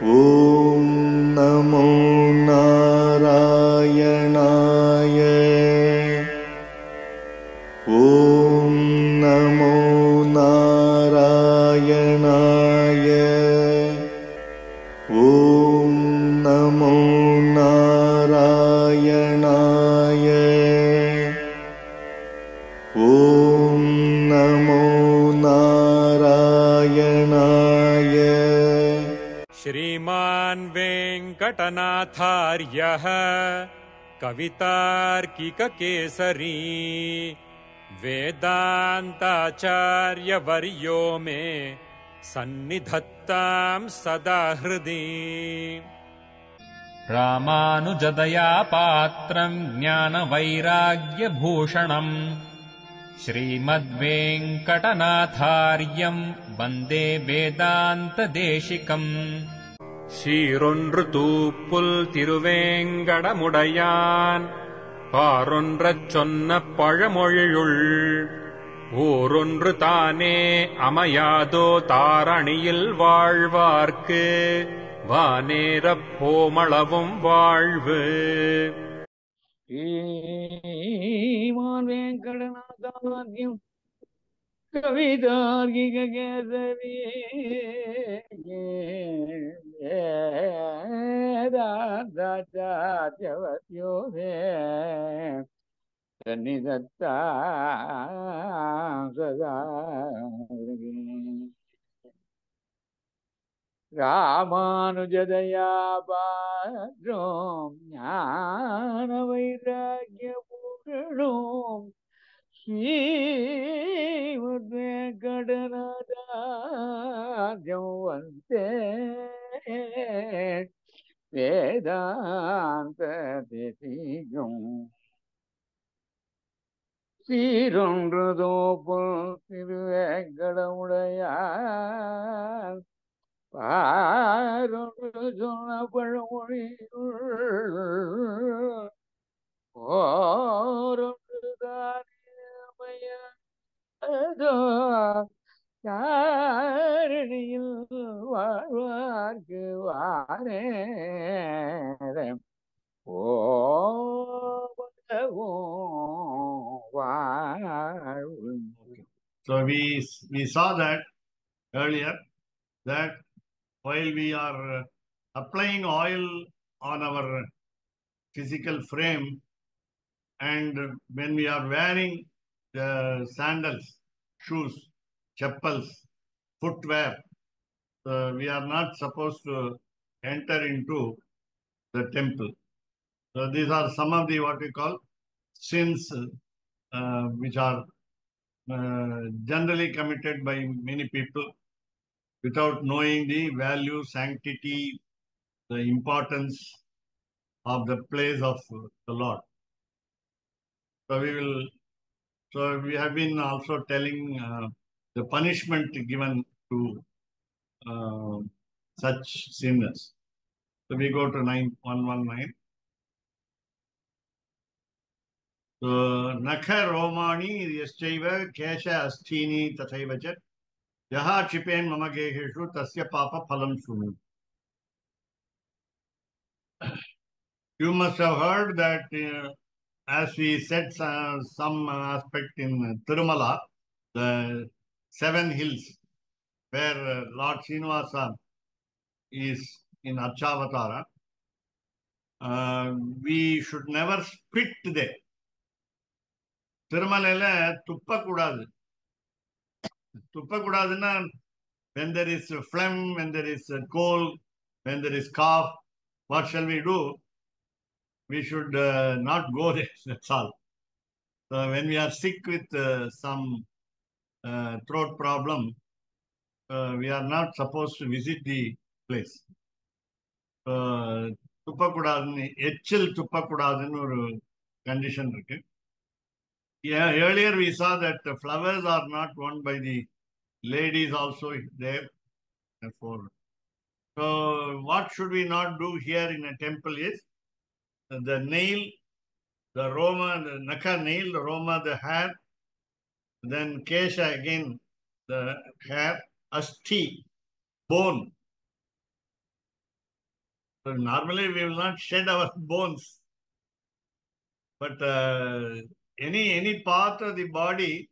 ॐ नमो नारायणाय। ॐ नमो नारायणाय। ॐ नमो नारायणाय। ॐ नमो नारायणाय। श्रीमान् वेङ्कटनाथार्यः कवितार्किककेसरी वेदान्ताचार्यवर्यो मे सन्निधत्तां सदा हृदि। रामानुजदया पात्रम् ज्ञानवैराग्यभूषणम् श्रीमद्वेङ्कटनाथार्यम् वन्दे वेदान्तदेशिकम्। சீரொன்று தூப்புல் திருவேங்கடமுடையான் பாரொன்றச் சொன்ன பழமொழியுள் ஊரொன்று தானே அமையாதோ தாரணியில் வாழ்வார்க்கு வானேரப் போமளவும் வாழ்வு. श्रीमान् वेङ्कटनाथार्यम् कवितार्किककेसरी वेदान्ताचार्यवर्यो मे सन्निधत्तां सदा हृदि। रामानुजदया पात्रम् ज्ञानवैराग्यभूषणम् श्रीमद्वेङ्कटनाथार्यं वन्दे வேதாந்ததேசிகம். சீரொன்று தோப்புல் திருவேங்கடமுடையான் பாரொன்று சொன்ன பழமொழியுள் ஓரொன்று தானேமையதோ தாரணியில் வாழ்வார்க்கு வானேரம் வாழ்வு. So we saw that earlier, that while we are applying oil on our physical frame, and when we are wearing the sandals, shoes, chappals, footwear, we are not supposed to enter into the temple. So these are some of the what we call sins which are generally committed by many people without knowing the value, sanctity, the importance of the place of the Lord. So we have been also telling the punishment given to such sinners. So we go to 119. So Nakha Romani Yaschaiva Kesha Astini Tathaivacha Yaha Chipen Mamageheshu Tasya Papa Phalam Sunu. You must have heard that as we said some aspect in Tirumala, the 7 hills where Lord Srinivasa is in Archavatara, we should never spit there. Tirumalayila tuppakudadu. Tuppakudaduna when there is phlegm, when there is cold, when there is cough, what shall we do? We should not go there, that's all. So when we are sick with some throat problem, we are not supposed to visit the place. Tuppakudadunu, etchil tuppakudadunu oru condition irukku. Yeah, earlier we saw that the flowers are not worn by the ladies also there. Therefore, so what should we not do here in a temple is the nail, the Roma, the Naka nail, the Roma, the hair, then Kesha again, the hair, Asti, bone. So normally we will not shed our bones, but any part of the body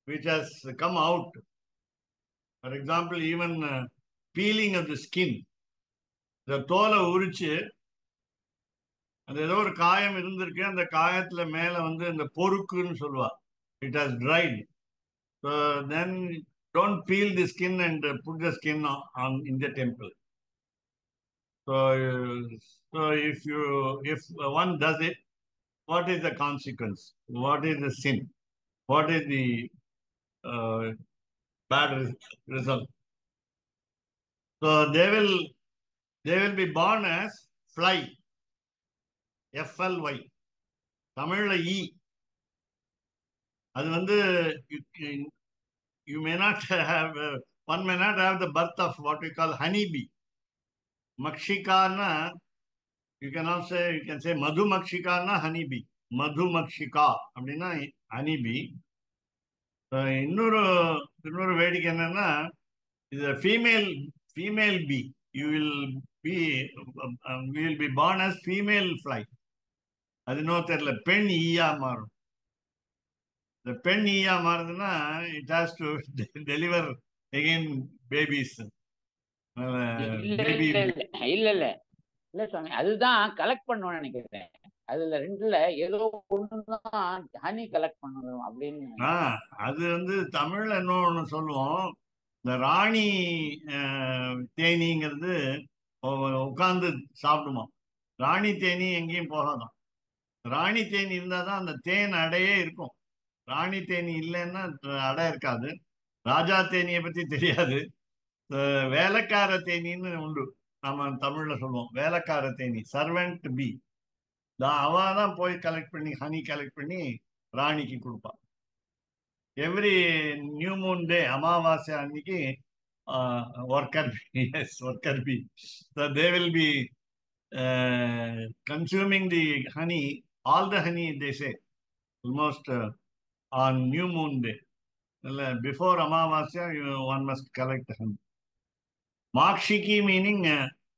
which has come out, for example, even peeling of the skin, the தோலை உரிச்சு அந்த ஏதோ ஒரு காயம் இருந்திருக்கு, அந்த காயத்துல மேல வந்து இந்த பொறுக்குன்னு சொல்லுவா, it has dried. So then don't peel the skin and put the skin on in the temple. So, so if one does it, what is the consequence? What is the sin? What is the uh, bad result? So they will be born as fly, FLY. தமிழ்ல ஈ. அது வந்து you may not have one may not have the birth of what we call honeybee. Makshikana, you can say madhu makshikana honeybee. Madhu makshika அப்படின்னா honeybee. இன்னொரு இன்னொரு வேடிக்கை என்னன்னா, இது female bee. You will be we will be born as female fly. அது இன்னும் தெரியல, பெண் ஈயா மாறும். இந்த பெண் ஈயா மாறுதுன்னா it has to deliver again babies. இல்ல பேபி இல்ல இல்ல இல்ல இல்ல இல்ல சுவாமி, அதுதான் கலெக்ட் பண்ணணும்னு நினைக்கிறேன். அதுல ரெண்டுல ஏதோ ஒண்ணுதான் ஹனி கலெக்ட் பண்ணணும் அப்படின்னு. அது வந்து தமிழ்ல இன்னொன்னு சொல்லுவோம், இந்த ராணி தேனீங்கிறது உட்கார்ந்து சாப்பிடுமா. ராணி தேனி எங்கேயும் போகாதான். ராணி தேனி இருந்தாதான் அந்த தேன் அடையே இருக்கும். ராணி தேனி இல்லைன்னா அடை இருக்காது. ராஜா தேனியை பத்தி தெரியாது. வேலைக்கார தேனின்னு உண்டு, நம்ம தமிழ்ல சொல்லுவோம் வேலைக்கார தேனி, சர்வெண்ட் பி. அவ தான் போய் கலெக்ட் பண்ணி ஹனி கலெக்ட் பண்ணி ராணிக்கு கொடுப்பா. எவ்ரி நியூ மூன் டே, அமாவாசை அன்னைக்கு worker bee, they will be consuming the honey, all the honey they say, almost on new moon day. Before Amavasya, one must collect honey. Makshiki meaning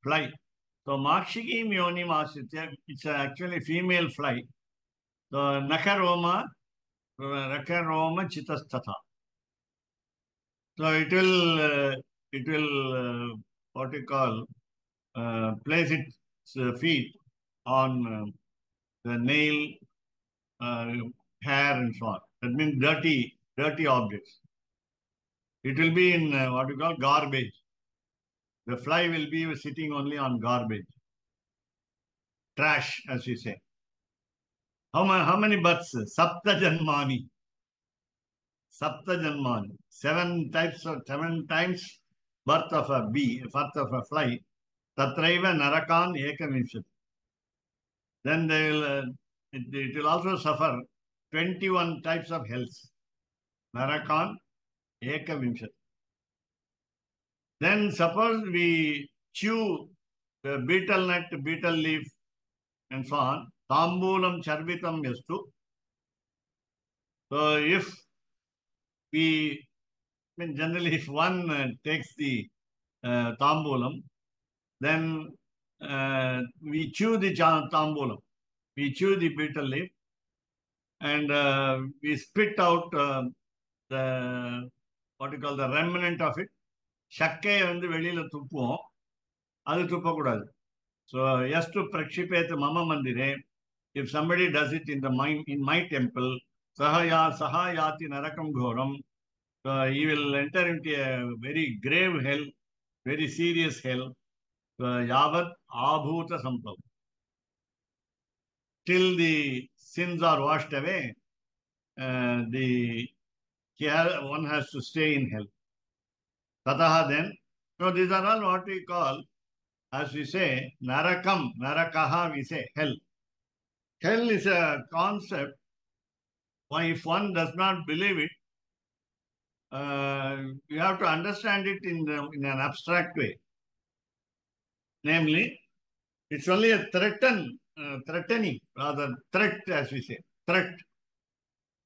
fly. So Makshiki Myoni Masitya, it's actually female fly. So Nakaroma Chittastatha. So it will what you call place its feet on the nail, hair and so on. That means dirty objects. It will be in what you call garbage. The fly will be sitting only on garbage, trash, as we say. How many births? Sapta Janmani. Sapta Janmani. Seven times birth of a bee, birth of a fly. Tatraiva Narakan Ekavimshat. Then they will, it will also suffer 21 types of hells. Narakan Ekavimshat. Then suppose we chew the betel nut, betel leaf, and so on. Tambulam charvitam yastu. So if we, generally if one takes the tambulam, then we chew the tambulam, we chew the betel leaf, and we spit out the what you call the remnant of it. சக்கையை வந்து வெளியில துப்புவோம், அது துப்பக்கூடாது. So yastu prakshipet mama mandire. If somebody does it in my temple, sahayati narakam ghoram, he will enter into a very grave hell, very serious hell. Yavat abhuta sampav. Till the sins are washed away, one has to stay in hell. Tataha then. So these are all what we call, as we say, narakam, narakaha, we say hell. Hell is a concept. If one does not believe it, you have to understand it in an abstract way. Namely, it's only a threatening, rather threat, as we say, threat.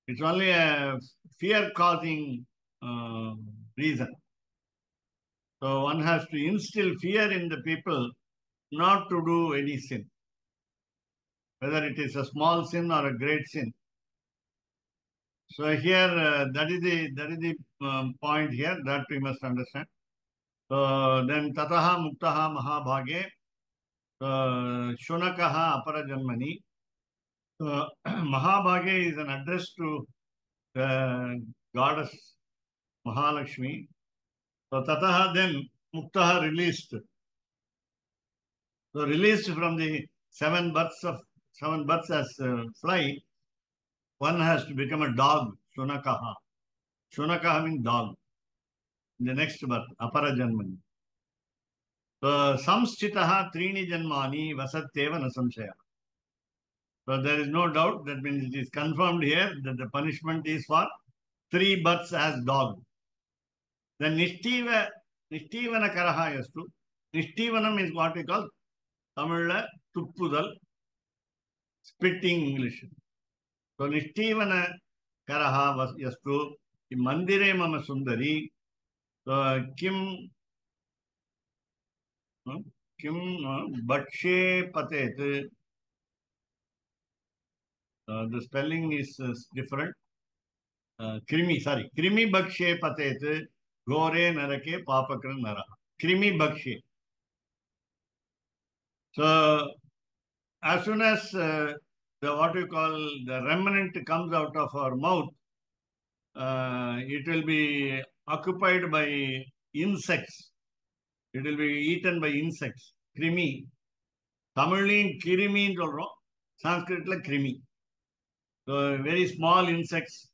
It's only a fear-causing reason. So one has to instill fear in the people not to do any sin, whether it is a small sin or a great sin. So here, that is the point here that we must understand. So then tataha muktaha mahabhage shunakaha aparajanmani. So Mahabhage is an address to the goddess Mahalakshmi. So tataha, then muktaha, released. So released from the seven births as fly, one has to become a dog, shunakaha. Shunakaha means dog. In the next birth, aparajanmani. Samstitaha trini janmani vasatyeva na samshaya. So there is no doubt, that means it is confirmed here that the punishment is for 3 births as dog. Then Nishtivana Karaha yastu. Nishtivanam is what we call Tamil Tuppudal, spitting English. So Nishtivana Karaha was yastu. Mandire Mama Sundari. So Kim Bakshe Patet. The spelling is different. Krimi Bakshe Patet. Gore Narake Papakran Nara. Krimi Bakshe. So as soon as the what we call the remnant comes out of our mouth, it will be occupied by insects. It will be eaten by insects. Krimi. Tamil kirimi solrom. Sanskrit la krimi. So very small insects.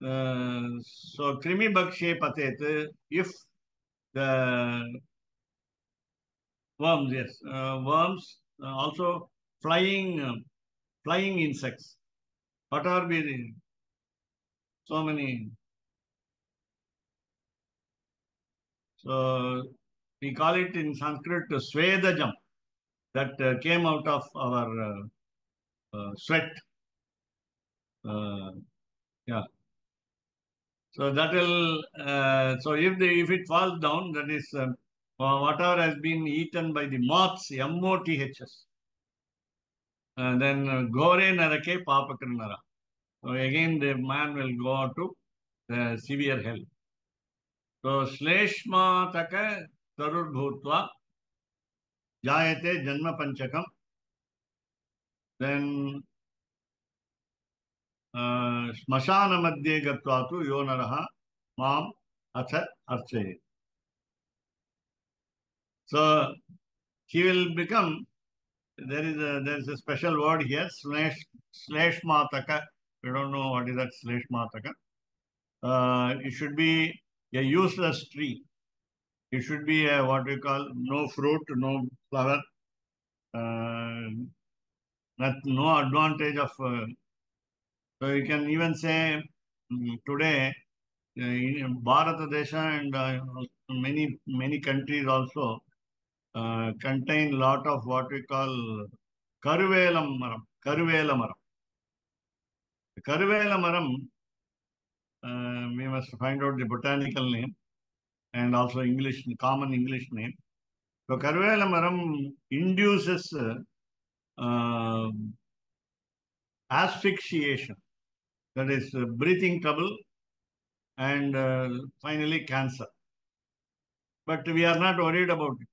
So krimi bakshe patet. If the worms, yes, worms, also flying insects. What are we? So many. So we call it in Sanskrit Svedajam, that came out of our sweat. Yeah. So that will. So if it falls down, that is whatever has been eaten by the moths, moths. Then gore narake papakranara. So again, the man will go to severe hell. So Shleshmataka Tarurbhutva Jayate Janma Panchakam. Then Smashana Madhye Gatvatu Yonaraha Mam Atha Arche. So he will become, there is a special word here, Shleshmataka. We don't know what is that Shleshmataka. It should be a useless tree. It should be a, what we call, no fruit, no flower, no advantage of. So you can even say today, in Bharat Desha and many countries also contain lot of what we call Karuvelam Maram. Karuvela Maram. Karuvela Maram, we must find out the botanical name and also common English name. So Karuvela Maram induces asphyxiation, that is breathing trouble, and finally cancer. But we are not worried about it.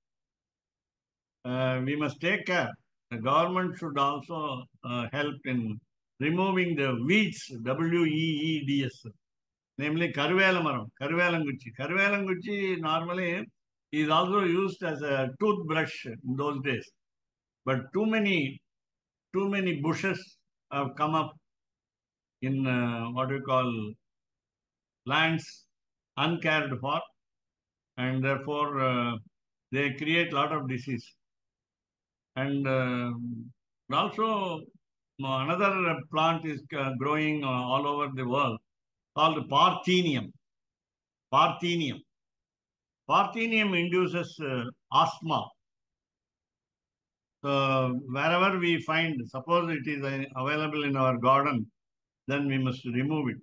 We must take care. The government should also help in removing the weeds, weeds, namely Karvelamaram, Karvelanguchi. Karvelanguchi normally is also used as a toothbrush in those days. But too many bushes have come up in what we call lands uncared for, and therefore they create a lot of disease. And also another plant is growing all over the world called Parthenium. Parthenium. Parthenium induces asthma. So wherever we find, suppose it is available in our garden, then we must remove it.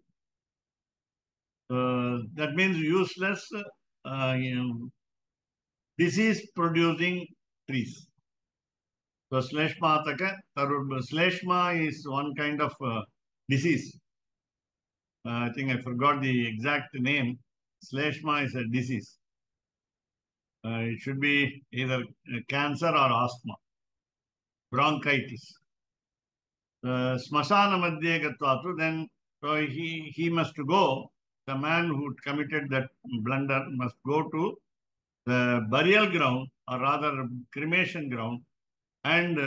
That means useless, disease-producing trees. So Shleshmataka Tarur. Shleshma is one kind of disease. I think I forgot the exact name. Shleshma is a disease. It should be either cancer or asthma, bronchitis. Smashana madhye gatvatu, then so he must go, the man who committed that blunder must go to the burial ground, or rather cremation ground, and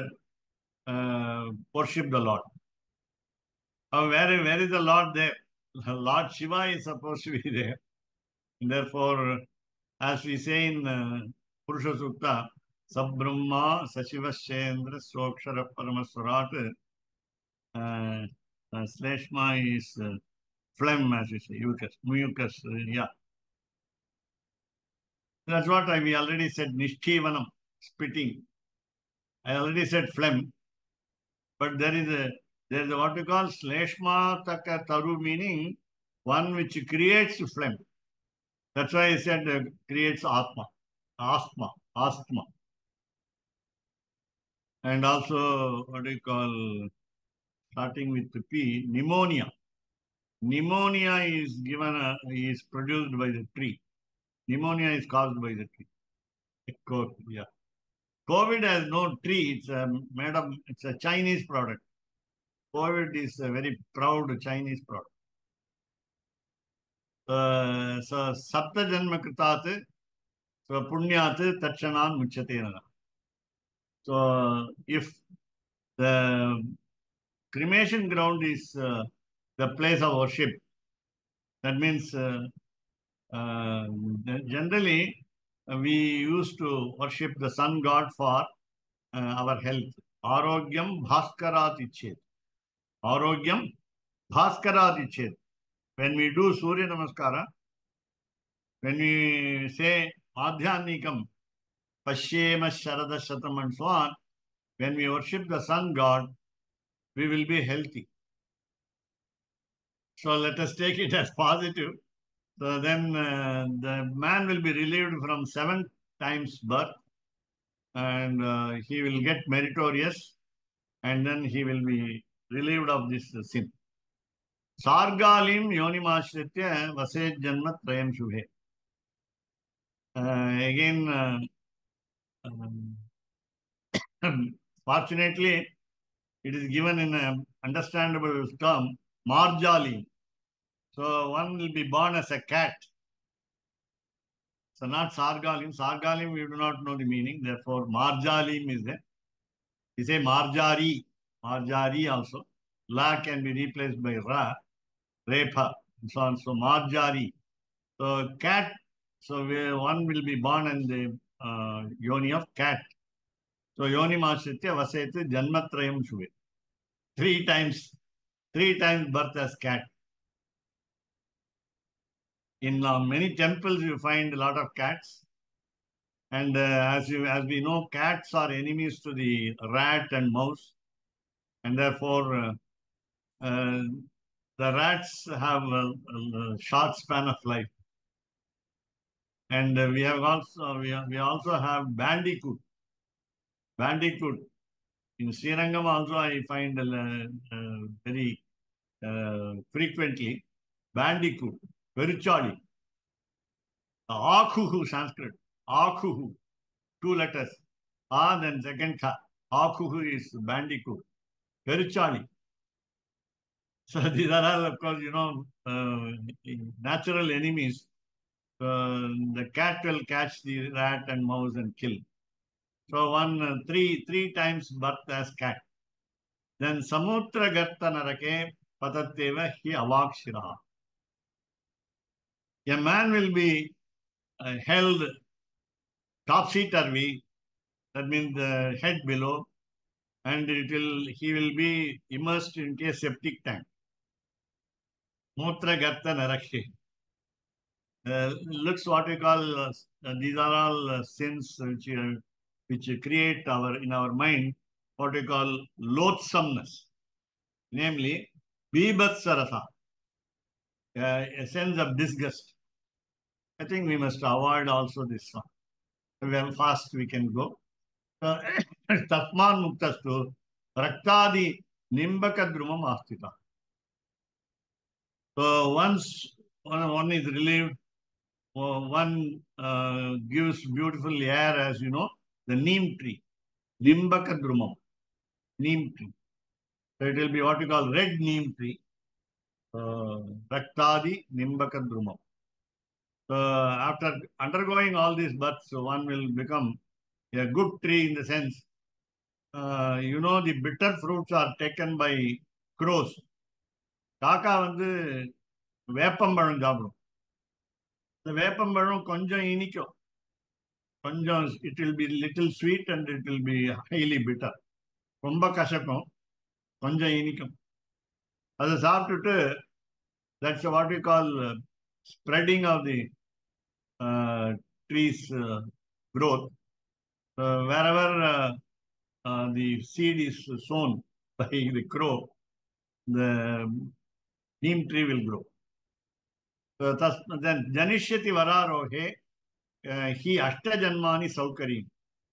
worship the Lord. Where is the Lord there? Lord Shiva is supposed to be there. And therefore, as we say in Purusha Sukta, Sabrahma Sashiva Shendra Swakshara Paramaswarat, Sleshma is phlegm, as we say, mucus, yeah. That's what we already said, Nishtivanam, spitting. I already said phlegm, but there is a what we call Sleshma Taka Taru, meaning one which creates phlegm. That's why I said creates asthma. And also, what do you call, starting with the P, pneumonia. Pneumonia is produced by the tree. Pneumonia is caused by the tree. Yeah. COVID has no tree. It's a Chinese product. COVID is a very proud Chinese product. So Sapta Janma Kritat, so Punyat Takshanan Muchatena. So if the cremation ground is the place of worship, that means uh, generally we used to worship the sun god for our health. Arogyam Bhaskarat Ichet. Arogyam Bhaskarat Ichet. When we do Surya Namaskara, when we say Madhyanikam, Pashyema Sharada Shatam and so on, when we worship the sun god, we will be healthy. So let us take it as positive. So then the man will be relieved from 7 times birth, and he will get meritorious, and then he will be relieved of this sin. Sargalim yonimashritya vaset janma trayam shubhe. Again, fortunately, it is given in an understandable term, marjali. So one will be born as a cat. So not sargalim. Sargalim, we do not know the meaning. Therefore, marjalim is there. We say marjari. Marjari also. La can be replaced by ra, repa, and so on. So marjari. So cat. So one will be born in the yoni of cat. So yoni mashritya vasete janmatrayam shube. Three times birth as cat. In many temples, you find a lot of cats. And as we know, cats are enemies to the rat and mouse. And therefore, the rats have a short span of life. And we also have bandicoot. Bandicoot. In Srirangam also I find very frequently bandicoot. Veruchali. Akuhu Sanskrit. Akuhu. 2 letters. A, then second Ka. Akuhu is bandicoot. Peruchali. So these are all, of course, natural enemies. The cat will catch the rat and mouse and kill. So three times birth as cat. Then Samutra Gatta Narake Patatteva hi Avakshiraha. A man will be held topsy-turvy, that means the head below, and he will be immersed into a septic tank. Mutra Gatta Narake. Looks what we call, these are all sins which create in our mind what we call loathsomeness, namely bibhatsarasa, a sense of disgust. I think we must avoid also this one. How fast we can go. Tasman muktastu raktadi nimbaka drumam astita. So once one is relieved, one gives beautiful air, as you know, the neem tree, nimbaka drumam, neem tree. So it will be what you call red neem tree, raktadi nimbaka drumam. So after undergoing all these births, one will become a good tree in the sense, you know, the bitter fruits are taken by crows. காக்கா வந்து வேப்பம்பழம் சாப்பிடும். இந்த வேப்பம்பழம் கொஞ்சம் இனிக்கும், கொஞ்சம் it will be little sweet and it will be highly bitter. ரொம்ப கசக்கும், கொஞ்சம் இனிக்கும். அதை சாப்பிட்டுட்டு that's what we call spreading of the trees growth. Wherever the seed is sown by the crow, the neem tree will grow. Then Janishyati Vararohe, he Ashta Janmani Saukari.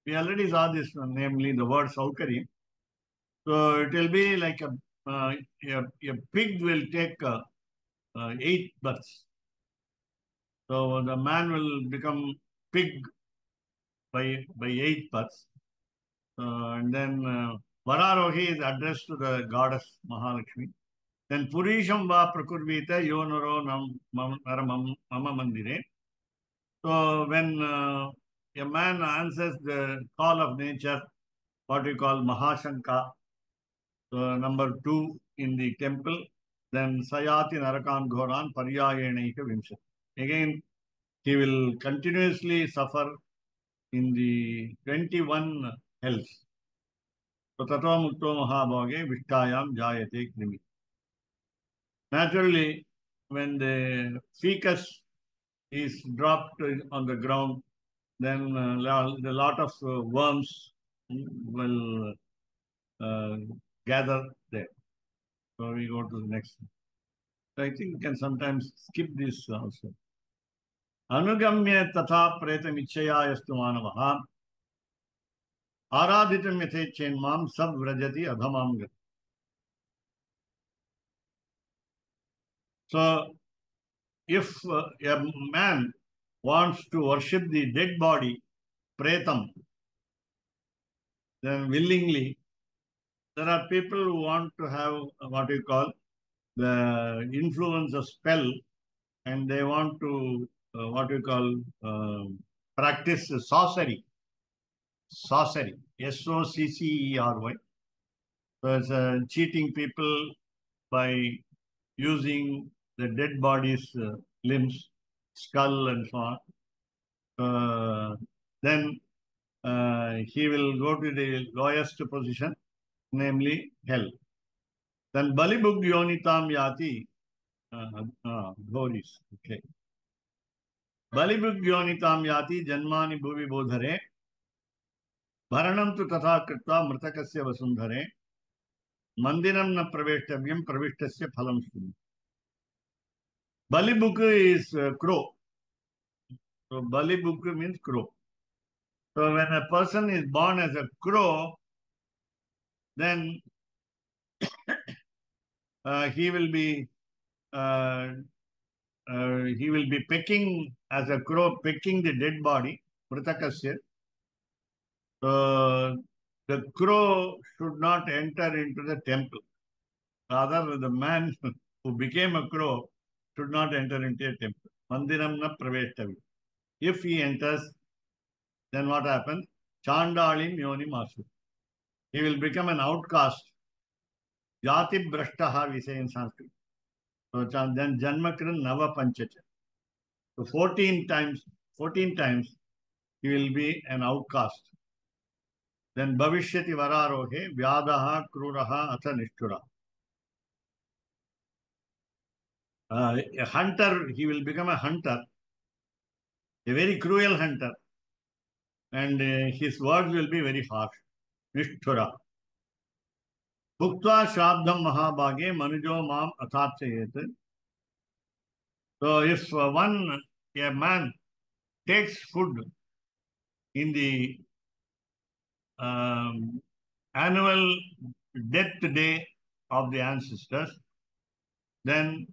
We already saw this, namely the word Saukari. So it will be like a pig will take 8 births. So the man will become pig by 8 births. And then Vararohi is addressed to the goddess Mahalakshmi. Then Purisham va prakurvita yonoro mama mandire. So when a man answers the call of nature, what we call Mahashanka, number 2 in the temple, then Sayati Narakan Ghoran Paryayenika Vimshat. Again, he will continuously suffer in the 21 hells. So Tato Mukto Mahabhage Vishtayam Jayate Krimi. Naturally, when the fecus is dropped on the ground, then a lot of worms will gather there. So we go to the next one. So I think we can sometimes skip this also. Anugamya tatha pretam ichaya yastu manavaha आराधितम यथेच्छेन माम सब व्रजति अधमाम गति. So if a man wants to worship the dead body, pretam, then willingly, there are people who want to have what we call the influence of spell, and they want to what we call practice sorcery. Sorcery, Soccery. So it's cheating people by using the dead body's limbs, skull, and so on. Then he will go to the lowest position, namely hell. Then Balibug Yonitam Yati, Ghoris. Okay. Balibug Yonitam Yati, Janmani Bhuvi Bodhare, Bharanam tu Tatha Krita, Mritakasya Vasundhare, Mandiram na Praveshtavyam, Pravishtasya Phalam Suni. Balibug is crow. So Balibug means crow. So when a person is born as a crow, then he will be pecking as a crow, pecking the dead body, Mritakasya. So the crow should not enter into the temple. Rather, the man who became a crow should not enter into a temple. Mandiram na praveshtavi. If he enters, then what happens? Chandalim yoni masu. He will become an outcast. Jati brashtaha, we say in Sanskrit. So then Janmakran Nava Panchacha. So 14 times he will be an outcast. Then Bhavishyati Vararohe Vyadaha Kruraha Atha Nishtura. A hunter, he will become a hunter, a very cruel hunter, and his words will be very harsh. Nishtura. Bhuktva Shrabdham Mahabhage Manujo Mam Atharchayet. So if a man takes food in the annual death day of the ancestors, then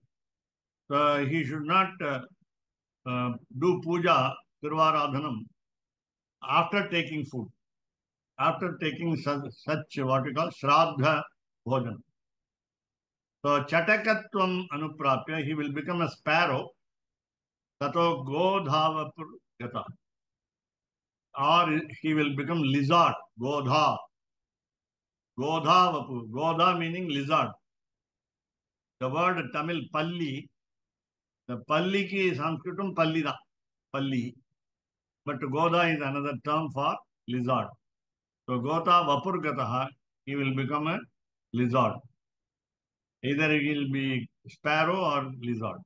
he should not do puja, Tirvaradhanam, after taking food, after taking such what we call Shraddha Bhojan. So Chatakatvam Anuprapya, he will become a sparrow, Tato Godhavapur Gata. Or he will become lizard, Godha. Godhavapu. Godha meaning lizard. The word Tamil Palli, the Palli ki Sanskritam Palli da. Palli. But Godha is another term for lizard. So Gotha Vapurgataha, he will become a lizard. Either he will be sparrow or lizard.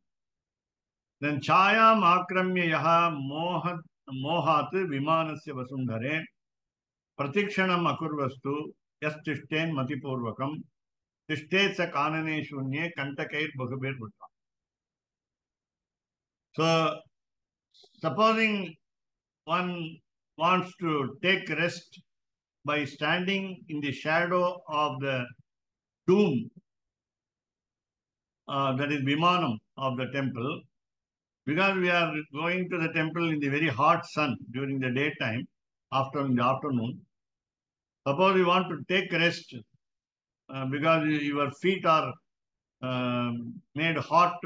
Then Chayam Akramya Yaha Mohat Vimanasya Vasundhare Pratikshanam Akurvastu Yastishten Matipurvakam Tishtet Sa Kanane Shunye Kantakair Bahubir Bhutta. So supposing one wants to take rest by standing in the shadow of the tomb, that is Vimanam of the temple, because we are going to the temple in the very hot sun during the daytime, in the afternoon. Suppose you want to take rest because your feet are made hot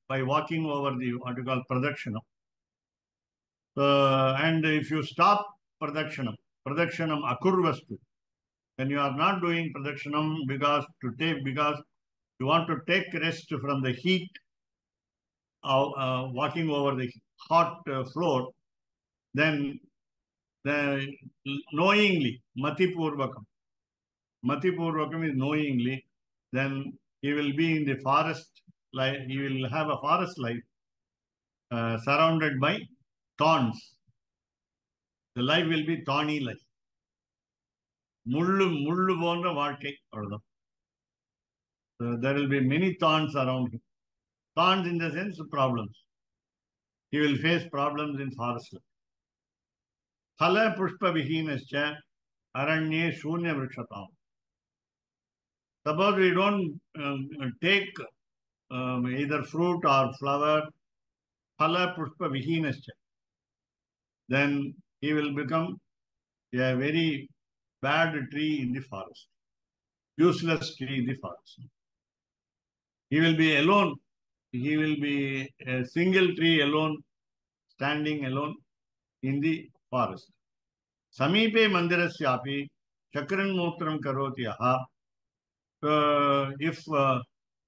by walking over the what you call pradakshina. And if you stop pradakshanam akurvastu, then you are not doing pradakshanam because you want to take rest from the heat of walking over the hot floor, then knowingly, matipurvakam is knowingly, then he will be in the forest, he will have a forest life surrounded by thorns. The life will be thorny life. Mullu போன்ற வாழ்க்கை அவ்வளவுதான். So there will be many thorns around him. Thorns in the sense of problems. He will face problems in forest life. Phala pushpa vihinascha aranye shunya vrikshatam. Suppose we don't take either fruit or flower, phala pushpa vihinascha, then he will become a very bad tree in the forest, useless tree in the forest. He will be alone. He will be a single tree alone, standing alone in the forest. Samipe mandirasyapi chakran mutram karoti aha. If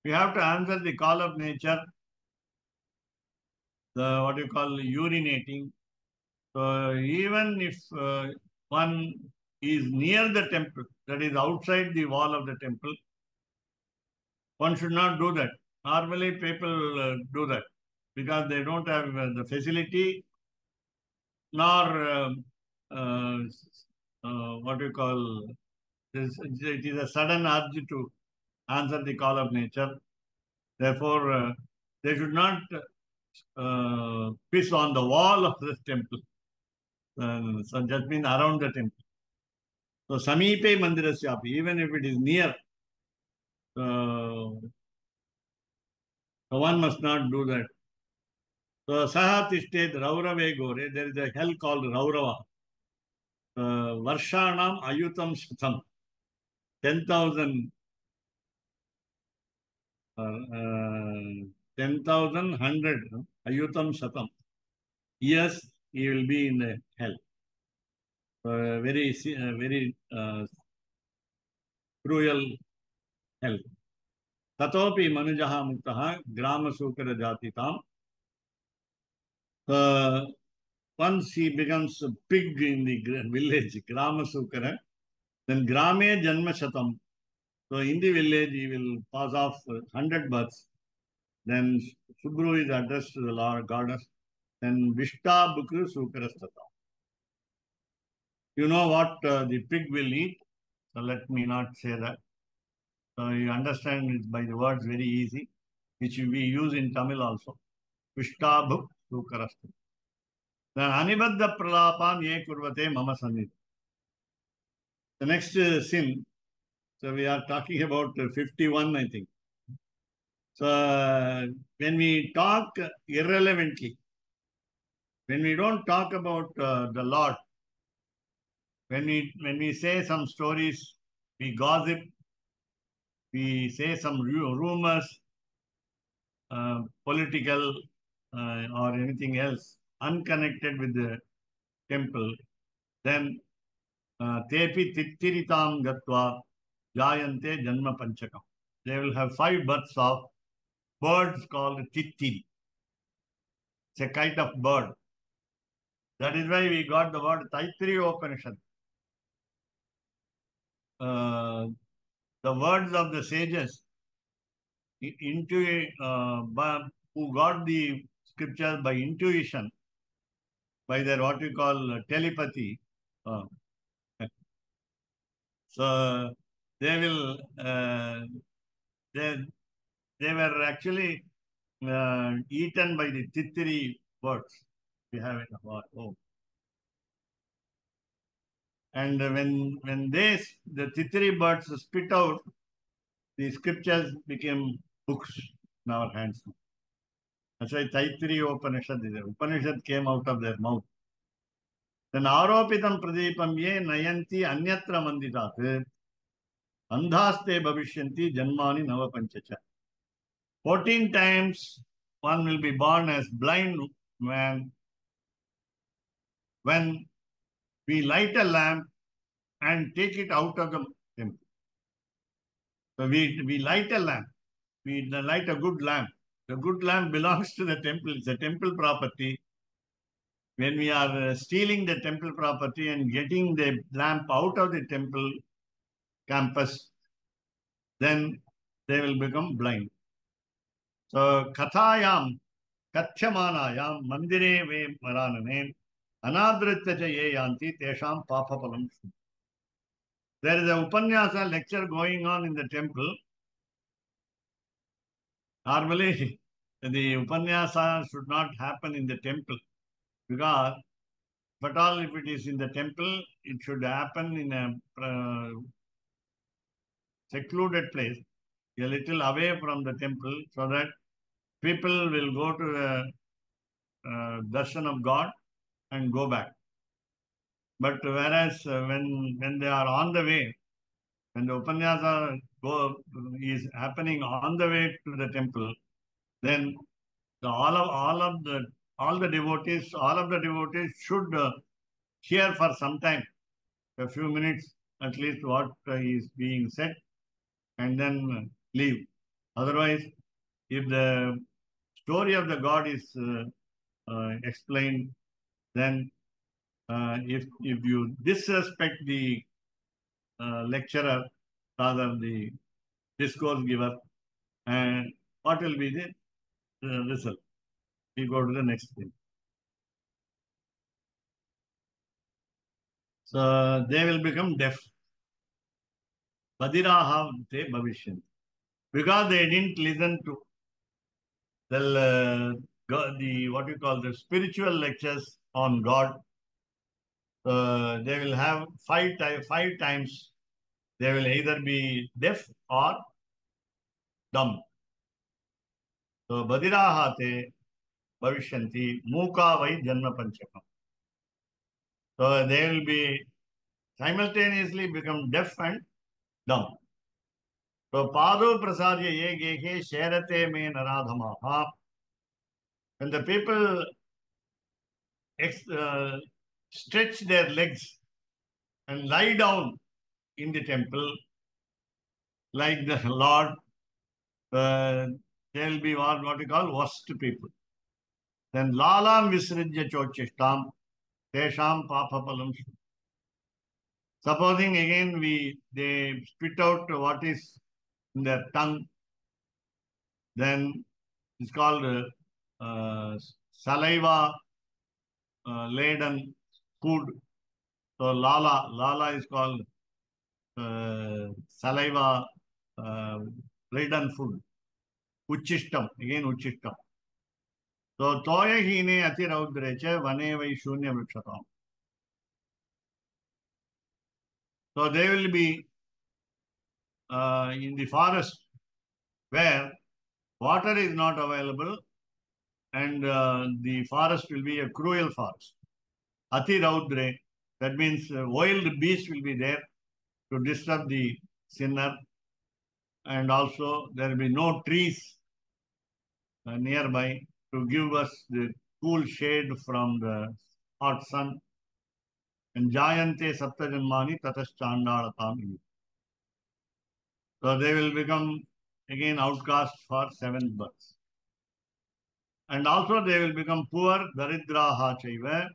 we have to answer the call of nature, the what you call urinating, so even if one is near the temple, that is outside the wall of the temple, one should not do that. Normally people do that because they don't have the facility nor what you call this. It is a sudden urge to answer the call of nature. Therefore, they should not piss on the wall of the temple. So that means around the temple. So Samipe Mandirasyapi, even if it is near, one must not do that. So Saha Tishtet Raurave Gore, there is a hell called Raurava. Varshanam Ayutam Shatam. 10,000 100 Ayutam Shatam. Yes, he will be in the hell. Very cruel hell. Tatopi Manujaha Muktaha Grama Sukara Jatitam. Once he becomes a pig in the village, Grama Sukara, then Grame Janma Shatam. So in the village, he will pass off 100 births. Then Subru is addressed to the Lord Goddess. Then Vishta Bukru Sukarastata. You know what the pig will eat? So let me not say that. So you understand it by the words very easy, which we use in Tamil also. Vishta Buk Sukarastata. Then Anibadha Pralapan Ye Kurvate Mama Sannidhi. The next sin, so we are talking about 51, I think. So when we talk irrelevantly, when we don't talk about the Lord, when we say some stories, we gossip, we say some rumors, political or anything else unconnected with the temple, then tepi tittiritam gatva jayante janma panchakam. They will have 5 births of birds called tittiri. It's a kind of bird. That is why we got the word Taittiriya Upanishad. The words of the sages who got the scriptures by intuition, by their what we call telepathy. So they will they were actually eaten by the Tittiri birds. We have it at home. And when the Tittiri birds spit out, the scriptures became books in our hands. That's why Taittiriya Upanishad is there. Upanishad came out of their mouth. Then Aropitam Pradipam ye nayanti anyatra manditat andhaste bhavishyanti janmani navapanchacha. 14 times one will be born as blind man when we light a lamp and take it out of the temple. So we light a lamp. We light a good lamp. The good lamp belongs to the temple. It's a temple property. When we are stealing the temple property and getting the lamp out of the temple campus, then they will become blind. So, kathayam, kathyamanayam, mandire ve maranane, anadritya ye yanti, tesham papapalam. There is a upanyasa lecture going on in the temple. Normally, the upanyasa should not happen in the temple because, but all if it is in the temple, it should happen in a secluded place, a little away from the temple, so that people will go to the darshan of God and go back. But whereas when they are on the way, when the upanyasa is happening on the way to the temple, then all the devotees should hear for some time, a few minutes at least, what is being said, and then leave. Otherwise, if the story of the God is explained, then if you disrespect the lecturer, rather the discourse giver, and what will be the result? We go to the next thing. So they will become deaf. Badiraha te bhavishyan. Because they didn't listen to the what you call the spiritual lectures on God. They will have 5 times. They will either be deaf or dumb. So badiraha te bhavishyanti muka vai janma panchakam. So they will be simultaneously become deaf and dumb. So pado prasadya ye gehe sherate me naradhamaha. When the people stretch their legs and lie down in the temple, like the Lord, they will be what we call worst people. Then lalam visrijya chochishtam tesham papapalam. Supposing again they spit out what is in their tongue, then it's called saliva laden food. So lala is called saliva laden food. Uchishtam, again uchishtam. So toya hine ati raudrecha vane vai shunya vrikshatam. So they will be in the forest where water is not available, and the forest will be a cruel forest. Ati Raudre, that means wild beasts will be there to disturb the sinner, and also there will be no trees nearby to give us the cool shade from the hot sun. And Jayante Saptajanmani Tataschandalatam. So they will become again outcast for seventh birth. And also they will become poor, Daridraha Chaiva.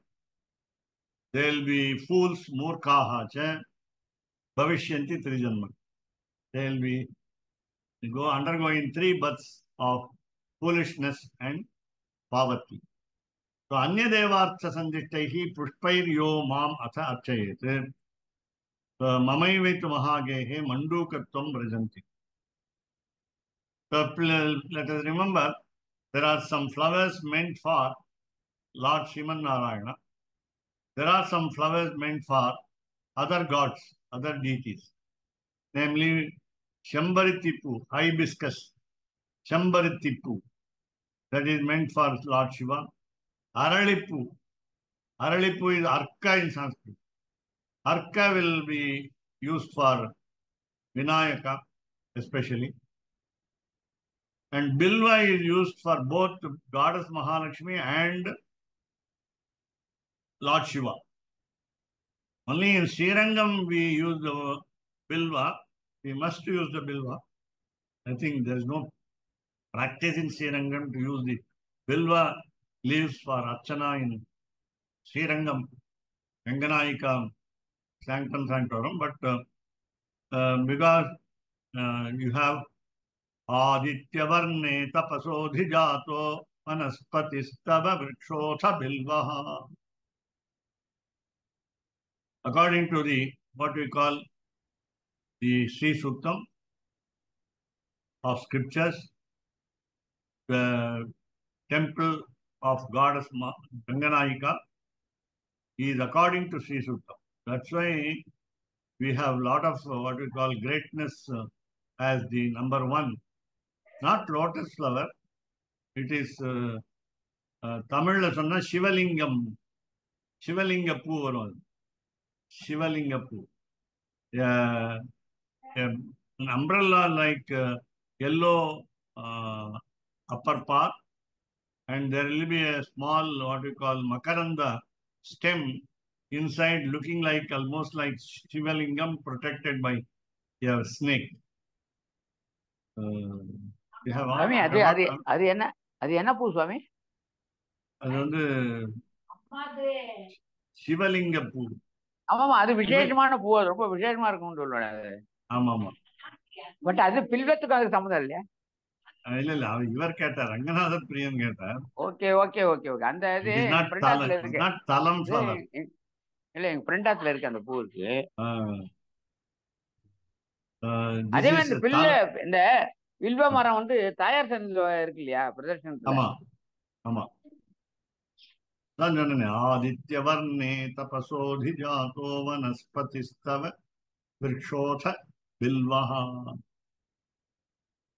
They will be fools, Murkhaha Cha, Bhavishyanti Trijanma. They will be undergoing three births of foolishness and poverty. So Anya Devartha Sandishtaihi Pushpairyo Mam Atha Archayet. Mamaivit Mahagehe Mandukatvam Brajanti. So let us remember, there are some flowers meant for Lord Shiman Narayana. There are some flowers meant for other gods, other deities. Namely, Shambaritipu, hibiscus, Shambaritipu, that is meant for Lord Shiva. Aralipu, Aralipu is Arka in Sanskrit. Arka will be used for Vinayaka, especially. And Bilva is used for both Goddess Mahalakshmi and Lord Shiva. Only in Srirangam we use the Bilva. We must use the Bilva. I think there is no practice in Srirangam to use the Bilva leaves for Archana in Srirangam, Ganganayika, Sanctum Sanctorum. But because you have Aditya Varne Tapasodhijato Vanaspatistava Vrikshotha Bilvaha. According to the what we call the Sri Suktam of scriptures, the temple of goddess Ganganayika is according to Sri Suktam. That's why we have a lot of what we call greatness as the number one. Not lotus flower, it is Tamil சொன்னா சிவலிங்கம் சிவலிங்க பூ வரும் சிவலிங்க பூ an umbrella like yellow upper part, and there will be a small what we call makaranda stem inside, looking like almost like shivalingam protected by a snake. We have சுவாமி அது அது அது என்ன அது என்ன பூ சுவாமி? அது வந்து சிவலிங்க பூ. ஆமாமா, அது விசேஷமான பூ, அது ரொம்ப விசேஷமா இருக்கும்னு சொல்லுவேன் அது. ஆமா ஆமா. பட் அது பில்வத்துக்கு அதுக்கு சம்மந்தம் இல்லையா? இல்ல இல்ல, அவர் இவர் கேட்டார், ரங்கநாத பிரியன் கேட்டார். Okay okay okay okay. அந்த இது பிரிண்டாத்துல இருக்கு. தலம் ஃப்ளவர் இல்ல, எங்க பிரிண்டாத்துல இருக்கு அந்த பூ இருக்கு. அதே மாதிரி இந்த வில்வ மரம் வந்து தாயார் சந்தில இருக்கு இல்லையா பிரதர்ஷனத்துல? ஆமா ஆமா, நான் சொன்னேன் ஆதித்ய வர்ணே தபசோதிஜாதோ வனஸ்பதிஸ்தவ விருக்ஷோத பில்வஹா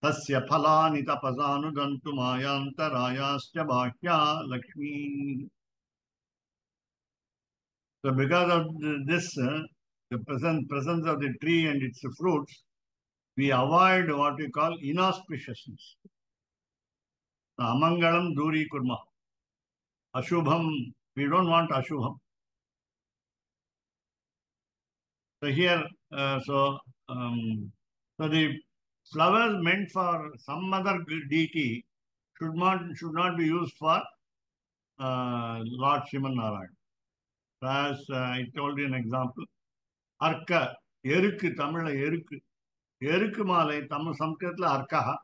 தஸ்ய ஃபலானி தபசானுதந்து மாயாந்தராயாஸ்ய பாஹ்யா Lakshmi. So because of this, the presence of the tree and its fruits, we avoid what we call inauspiciousness. Amangalam duri kurma. Ashubham, we don't want Ashubham. So here, so the flowers meant for some other deity should not be used for Lord Shiman Narayan. As I told you an example, Arka, Erukku, Tamil Erukku. Erukku Malai, Tamil Sanskritla Arkaha.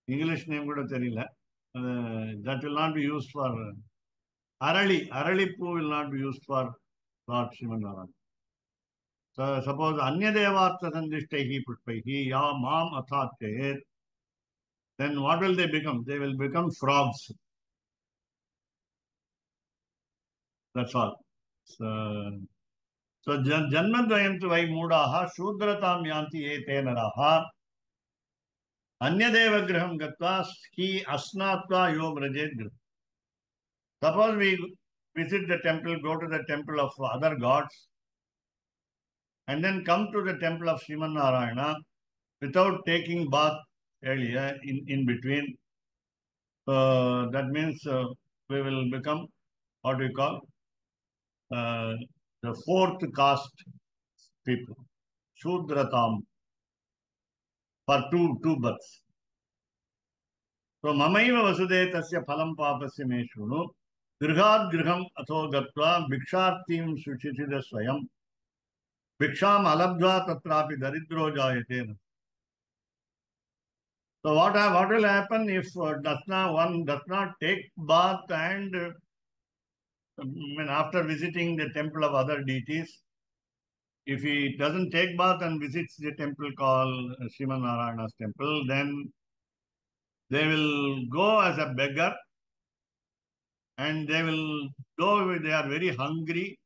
English name kuda theriyala. That will not be used for Arali Poo will not be used for Lord Shivan Narayan. So suppose Anya Devartha Sandishtaihi Pushpaihi Ya Mam Athathet, then what will they become? They will become frogs. That's all. So So Janmadvayam tu vai Mudaha Shudratam Yanti Ete Naraha Anyadeva Graham Gatva He Asnatva Yo Brajet Graham. Suppose we visit the temple, go to the temple of other gods, and then come to the temple of Sriman Narayana without taking bath earlier in between. That means we will become what we call uh, the fourth caste people, Shudratam, for two births. So Mamaiva Vasude Tasya Phalam Papasya Me Shunu, Grihad Griham Atho Gatva, Bhikshartim Suchitida Swayam, Bhiksham Alabdva Tatrapi Daridro Jayate. So what will happen if one does not take bath and after visiting the temple of other deities, if he doesn't take bath and visits the temple called Sriman Narayana's temple, then they will go as a beggar and they will go, they are very hungry,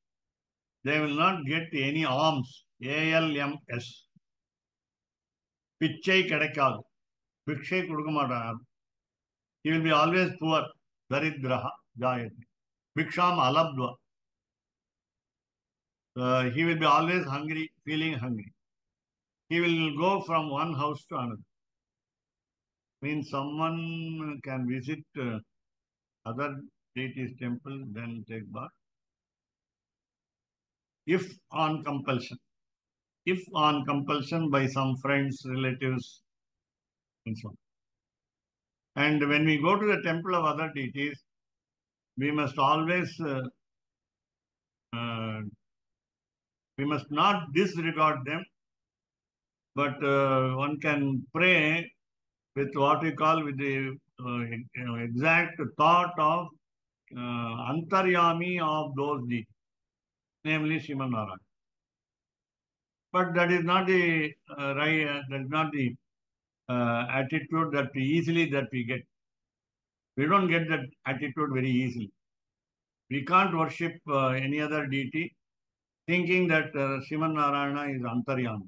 they will not get any alms, ALMS. Pichai Kadakad, Pichai Kudukamata. He will be always poor, Daridraha, Jayati. Bhiksham Alabdva. He will be always hungry, feeling hungry. He will go from one house to another. Means someone can visit other deities' temple, then take bath. If on compulsion. If on compulsion by some friends, relatives, and so on. And when we go to the temple of other deities, we must always, we must not disregard them, but one can pray with what we call with the exact thought of Antaryami of those deities, namely Sriman Narayana. But that is not the that is not the attitude that we get. We don't get that attitude very easily. We can't worship any other deity thinking that Sriman Narayana is Antaryami.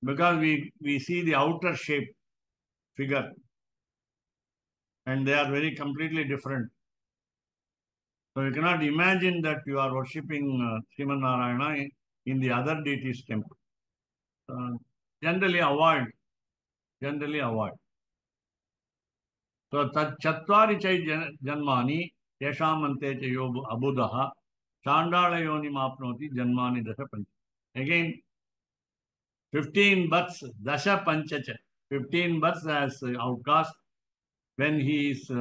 Because we see the outer shape, figure, and they are very completely different. So you cannot imagine that you are worshipping Sriman Narayana in the other deity's temple. Generally avoid. So Chatvari Chai Janmani, Yeshamante Chayo Abudaha, Chandala Yoni Mapnoti, Janmani Dasha Pancha. Again, 15 births, Dasha Panchacha. 15 births as outcast when he is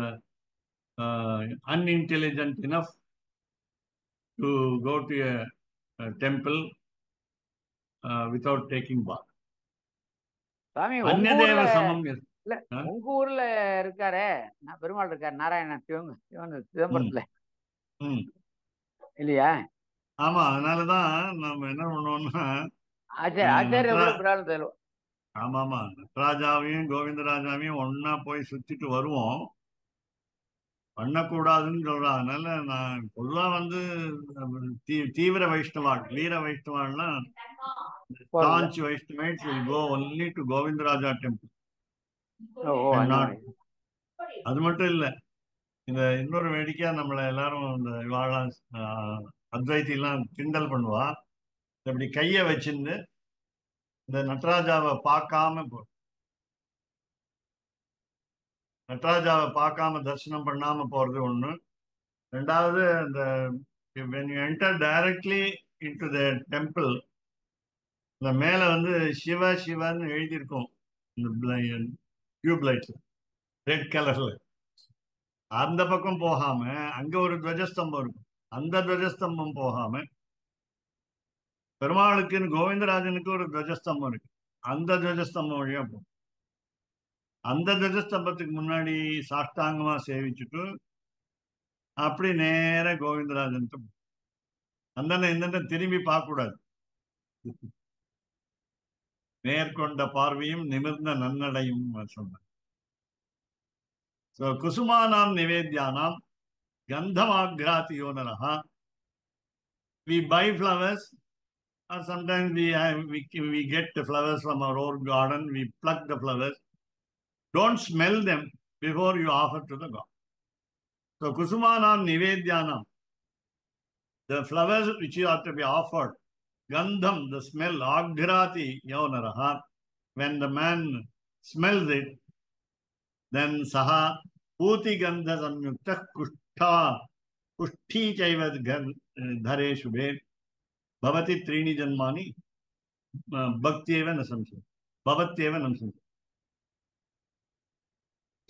unintelligent enough to go to a temple without taking bath. சாமி உங்க ஊர்ல Anyadeva Samam is. இல்ல உங்க ஊர்ல இருக்காரே பெருமாள் இருக்காரு நாராயணன் சிதம்பரத்துல இல்லையா? ஆமா, அதனாலதான் நம்ம என்ன பண்ணுவோம்னா ஆச்சாரிய கூட பிராணம் தருவோம். ஆமாமா, நடராஜாவையும் கோவிந்தராஜாவையும் ஒன்னா போய் சுத்திட்டு வருவோம். பண்ணக்கூடாதுன்னு சொல்றான். அதனால நான் பொதுவா வந்து தீவிர வைஷ்ணவாள், வீர வைஷ்ணவாள்னா staunch Vaishnavites will go only to Govindaraja temple. And not. அது மட்டும் இல்ல, இந்த இன்னொரு வேடிக்கையா நம்மள எல்லாரும் இந்த வாழ அத்வைத்தி எல்லாம் கிண்டல் பண்ணுவா. இப்படி கைய வச்சிருந்து இந்த நடராஜாவை பார்க்காம தரிசனம் பண்ணாம போறது ஒண்ணு. ரெண்டாவது, இந்த when you enter directly into the temple, இந்த மேல வந்து சிவன்னு எழுதியிருக்கும் இந்த டியூப் லைட்ஸ் ரெட் கலர்ல. அந்த பக்கம் போகாம அங்க ஒரு துவஜஸ்தம்பம் இருக்கும், அந்த துவஜஸ்தம்பம் போகாம பெருமாளுக்குன்னு கோவிந்தராஜனுக்கு ஒரு துவஜஸ்தம்பம் இருக்கு, அந்த துவஜஸ்தம்பம் வழியா போகும். அந்த துவஜஸ்தம்பத்துக்கு முன்னாடி சாஷ்டாங்கமா சேவிச்சுட்டு அப்படி நேர கோவிந்தராஜன் அந்தந்த இந்த திரும்பி பார்க்க கூடாது. நேர்கொண்ட பார்வையும் நிமிர்ந்த நன்னடையும் சொன்னார். குசுமானாம் நிவேத்யானாம் கந்தமாக்ராதி யோனரஹா we buy flowers, or sometimes we get the flowers from our own garden, we pluck the flowers. Don't smell them before you offer to the God. So kusumanam nivedyanam, the flowers which are to be offered, gandham, the smell, agdhirati yaunaraha, when the man smells it, then saha puti gandha samyukta kushtha kushti chaiva dhare shubhe bhavati trini janmani bhaktyeva nasamse. Bhavatyeva nasamse.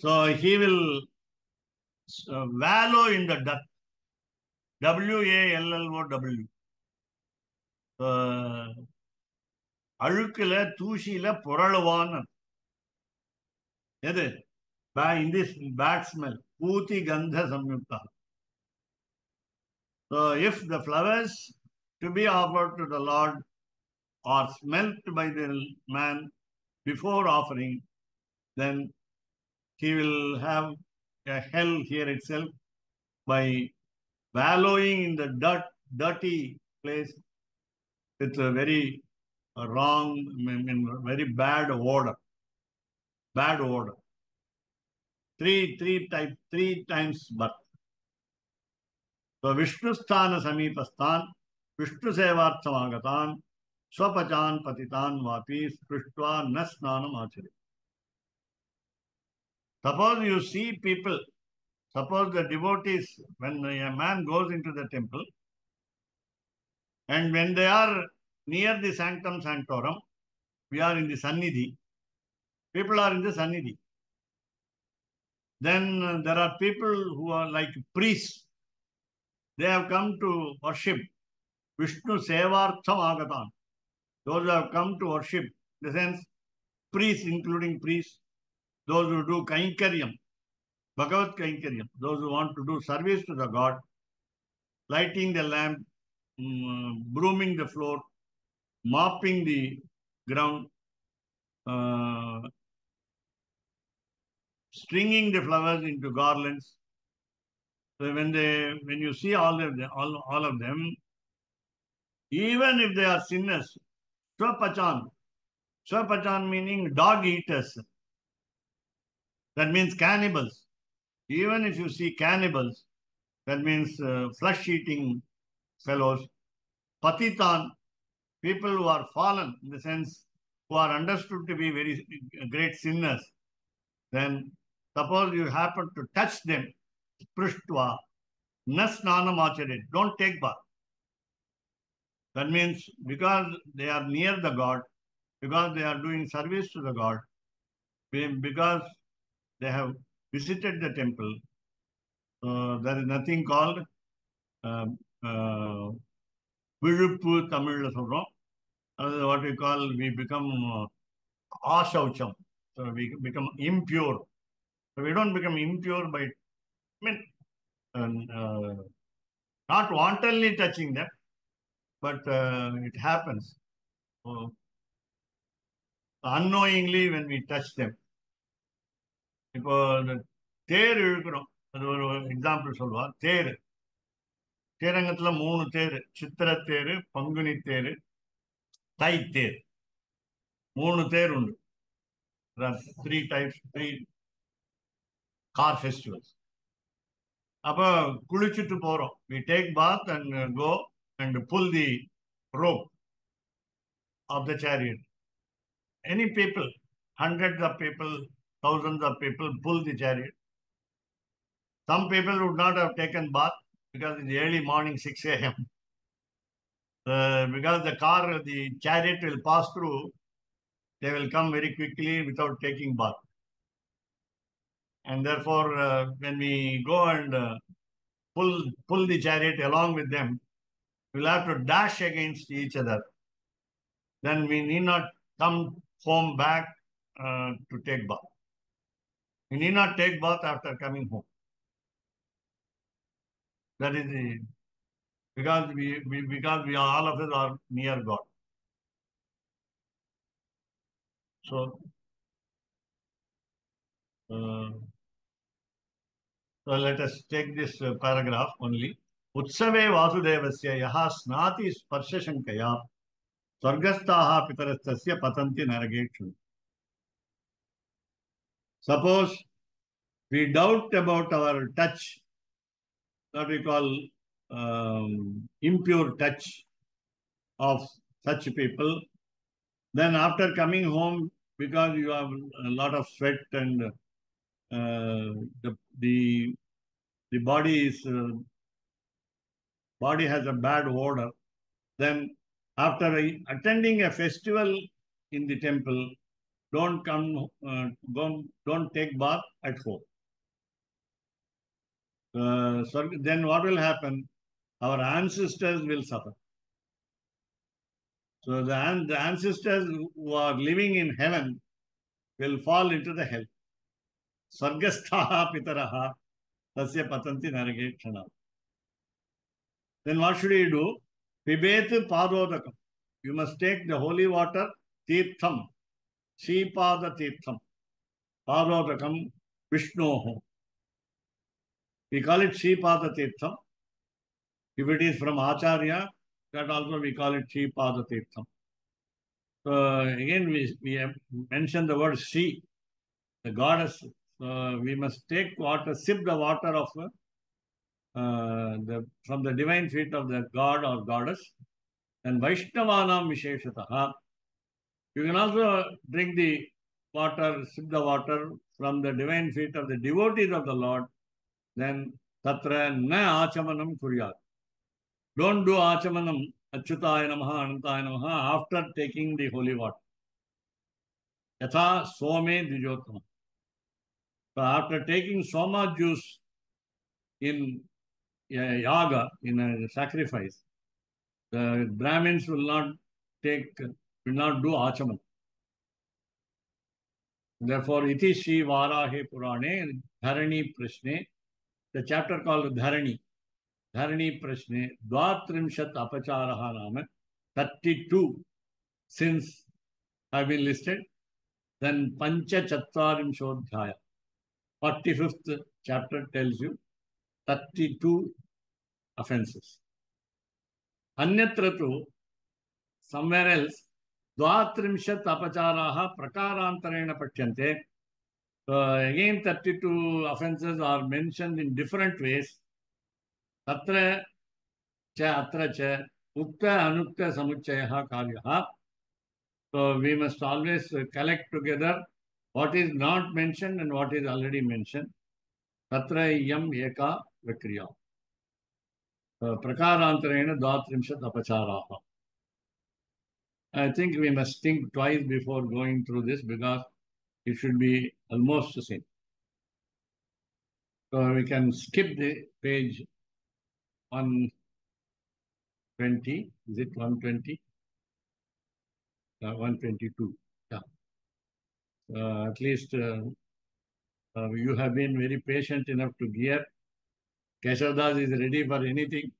So he will wallow in the dust. WALLOW. அழுக்குல தூசியில புரளுவான்னு எது in this bad smell Boothi Kanda Samyuktha. So if the flowers to be offered to the Lord are smelt by the man before offering, then he will have a hell here itself by wallowing in the dirty place with a very wrong, very bad odor. Bad odor. Three times birth. So Vishnu Sthana Samipasthan, Vishnu Sevarthamagatan, Swapachan Patitan Vapi, Sprishtva Nasnanam Achari. Suppose you see people, suppose the devotees, when a man goes into the temple, and when they are near the sanctum sanctorum, we are in the Sannidhi, people are in the Sannidhi. Then there are people who are like priests. They have come to worship Vishnu Sevartham Agatan. Those who have come to worship, in the sense, priests, including priests, those who do Kainkaryam, Bhagavat Kainkaryam, those who want to do service to the God, lighting the lamp, brooming the floor, mopping the ground, stringing the flowers into garlands. So when you see all of them, even if they are sinners, Swapachan meaning dog eaters. That means cannibals. Even if you see cannibals, that means flesh-eating fellows. Patitan, people who are fallen, in the sense, who are understood to be very great sinners. Then suppose you happen to touch them, Sprishtva, Nasnanam Acharit, don't take bath. That means because they are near the God, because they are doing service to the God, because they have visited the temple, there is nothing called விழுப்பு தமிழ்ல சொல்றோம். What we call, we become ashaucham. So we become impure. So we don't become impure by, not wantonly touching them, but it happens. So, unknowingly when we touch them. இப்போ தேர் இழுக்கிறோம், அது ஒரு example சொல்லுவா. தேரங்கத்துல 3 தேர், சித்திர தேரு, பங்குனி தேரு, தை தேர், 3 தேர் உண்டு. There are 3 types, 3 car festivals. அப்ப குளிச்சுட்டு போறோம். We take bath and go and pull the rope of the chariot. Any people, hundreds of people, thousands of people pull the chariot. Some people would not have taken bath because in the early morning 6 a.m. Because the chariot will pass through, they will come very quickly without taking bath. And therefore, when we go and pull the chariot along with them, we'll have to dash against each other. Then we need not come home back to take bath. We need not take bath after coming home. That is because we all of us are near God. So let us take this paragraph only. Utsave Vasudevasya Yaha Snati Sparshashankaya Swargastaha Pitarastasya Patanti Naragekshu. Suppose we doubt about our touch, what we call impure touch of such people, then after coming home, because you have a lot of sweat and the body has a bad odor, then after attending a festival in the temple, don't take bath at home. So then what will happen? Our ancestors will suffer. So the ancestors who are living in heaven will fall into the hell. Sargastaha pitaraha tasya patanti narage. Then what should you do? Pibet padodakam. You must take the holy water, tirtham, Sripada tirtham, padodakam, Vishnoho. We call it Sripada tirtham. If it is from Acharya, that also we call it Sripada tirtham. So again, we have mentioned the word Sri, the goddess. So we must take water, sip the water of from the divine feet of the god or goddess. And Vaishnavanam Visheshataha. You can also drink the water, sip the water from the divine feet of the devotees of the Lord. Then Tatra na achamanam kuryat. Don't do achamanam, achyutaya namaha, anantaya namaha after taking the holy water. Yatha some dvijotama. So after taking soma juice in a yaga, in a sacrifice, the Brahmins will not do achaman. Therefore, iti Shri Varahe Purane, Dharani Prashne, the chapter called Dharani Prashne, Dvatrimshat Apacharaha Nama, 32 sins have been listed. Then Pancha Chattvarimshodhyaya, 45th chapter tells you 32 offenses. Anyatra tu, somewhere else, Dvatrimshat Apacharaha Prakarantarena Patyante. So again, 32 offenses are mentioned in different ways. Tatra cha atra cha ukta anukta samuchayaha karyaha. So we must always collect together what is not mentioned and what is already mentioned. Tatra yam eka vikriya. Prakarantarena dvatrimshat apacharaha. I think we must think twice before going through this because it should be almost the same. So we can skip the page 120. Is it 120? 122. Yeah. At least you have been very patient enough to hear. Keshavdas is ready for anything.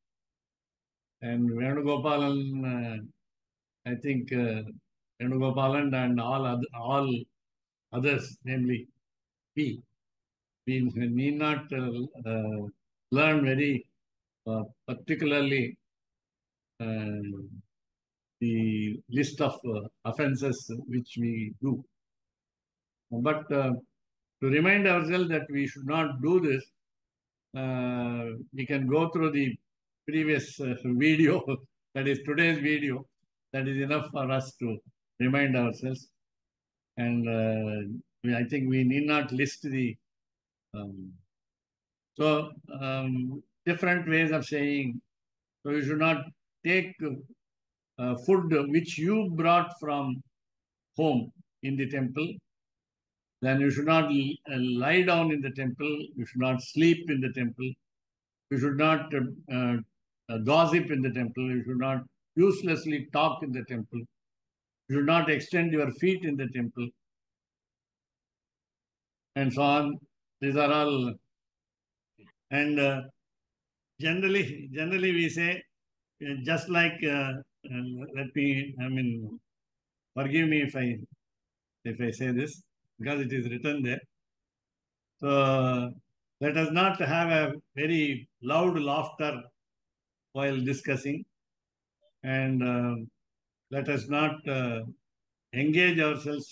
And Venugopalan, I think Venugopalan and all others, namely we need not learn very particularly the list of offenses which we do. But to remind ourselves that we should not do this, we can go through the previous video, that is today's video. That is enough for us to remind ourselves. And I think we need not list the different ways of saying. So you should not take food which you brought from home in the temple. Then you should not lie down in the temple. You should not sleep in the temple. You should not gossip in the temple. You should not uselessly talk in the temple. You should not extend your feet in the temple. And so on. These are all. And generally we say, just like, forgive me if I say this, because it is written there. So let us not have a very loud laughter while discussing, and let us not engage ourselves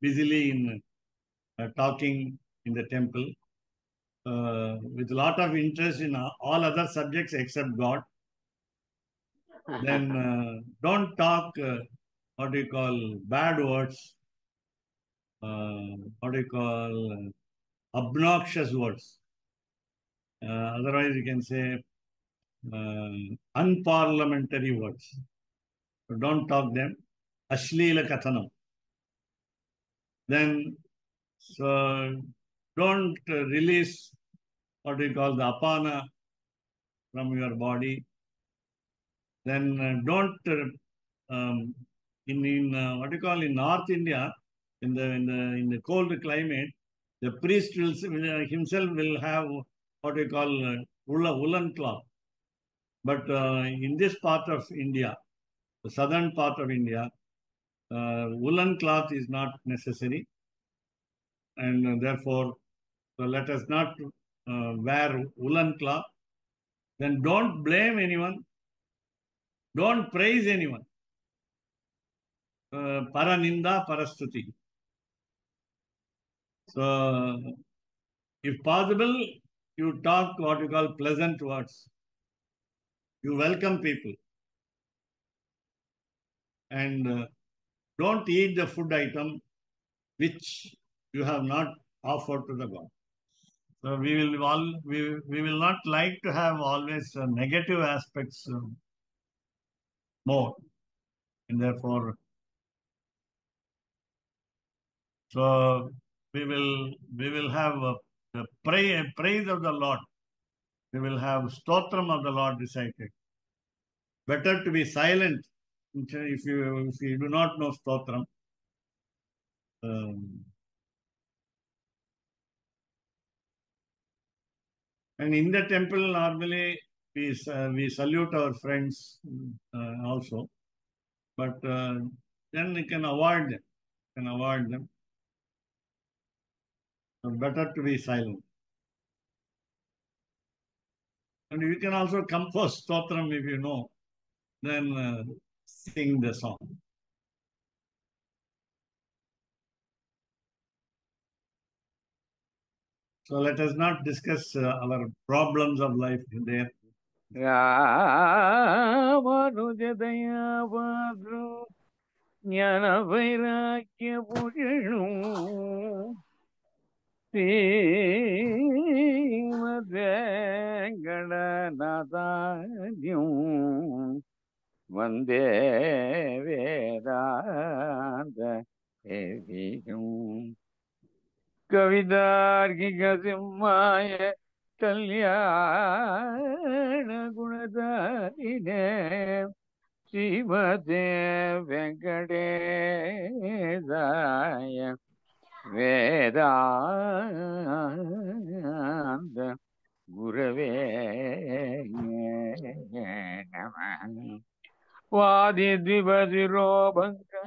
busily in talking in the temple with a lot of interest in all other subjects except God. Then don't talk what do you call bad words, what do you call obnoxious words. Otherwise, you can say unparliamentary words. So don't talk them. Ashleela kathanam. Then, so don't release what we call the apana from your body. Then don't in what you call in North India, in the cold climate, the priest will himself will have what we call woolen cloth. But in this part of India, the southern part of India, woolen cloth is not necessary, and therefore, so let us not wear woolen cloth. Then don't blame anyone. Don't praise anyone. Paraninda, parastuti. So, if possible, you talk what you call pleasant words. You welcome people. And don't eat the food item which you have not offered to the God. So we will not like to have always negative aspects more, and therefore, so we will have the praise of the Lord. We will have stotram of the Lord recited. Better to be silent if you do not know stotram. And in the temple, normally we salute our friends also, but then we can avoid them. So better to be silent. And you can also compose stotram if you know, then sing the song. So let us not discuss our problems of life there. Ramanujadayavadru Jnana Vairagya Bhujanu Srimad Venkatanathanyam Vande Vedanta Deviyam Kavidargika Simhaya Kalyana Gunadharine Srimate Venkatesaya Vedanta Gurave Namah Vadidvibhadirobhanga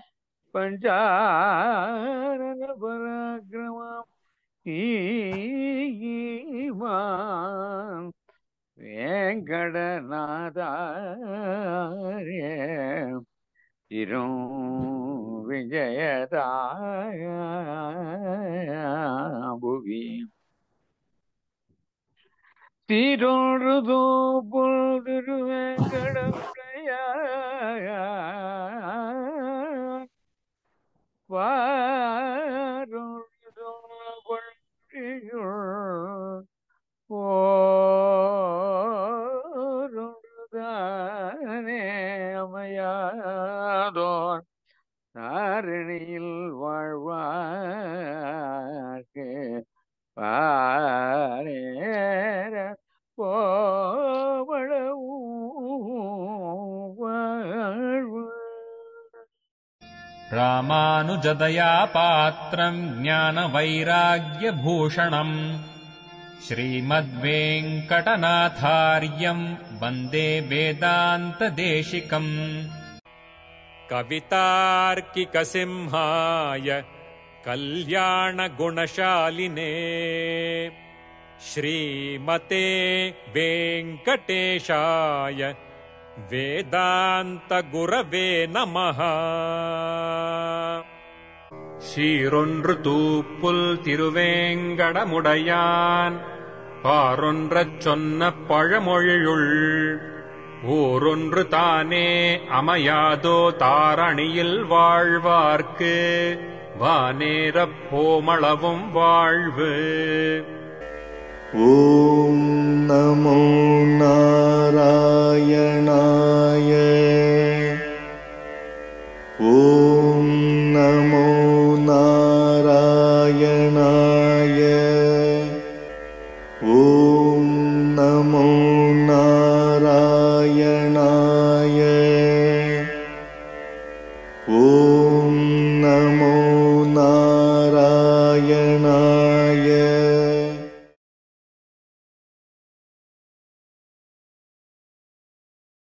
Pancharana Paragramam Iman Venkatanathaya Irum Vijayadaya Bhuvi Tirunrudu Puldiru Venkatapaya Varunrudu Puldiru Porundane Amayador Tarinil வாழ்வார்க்கு பாரேர போவளவும் வாழ்வு रामानुजदया पात्रम् ज्ञानवैराग्यभूषणम् श्रीमद्वेङ्कटनाथार्यम् वन्दे वेदान्तदेशिकम् कवितार्किकसिंहाय कल्याणगुणशालिने श्रीमते वेङ्कटेशाय வேதாந்த குரவே நமஹ. சீரொன்று தூப்புல் திருவேங்கடமுடையான் பாரொன்றச் சொன்ன பழமொழியுள் ஓரொன்று தானே அமையாதோ தாரணியில் வாழ்வார்க்கு வானேரப் போமளவும் வாழ்வு. ஓம் நமோ நாராயணாய.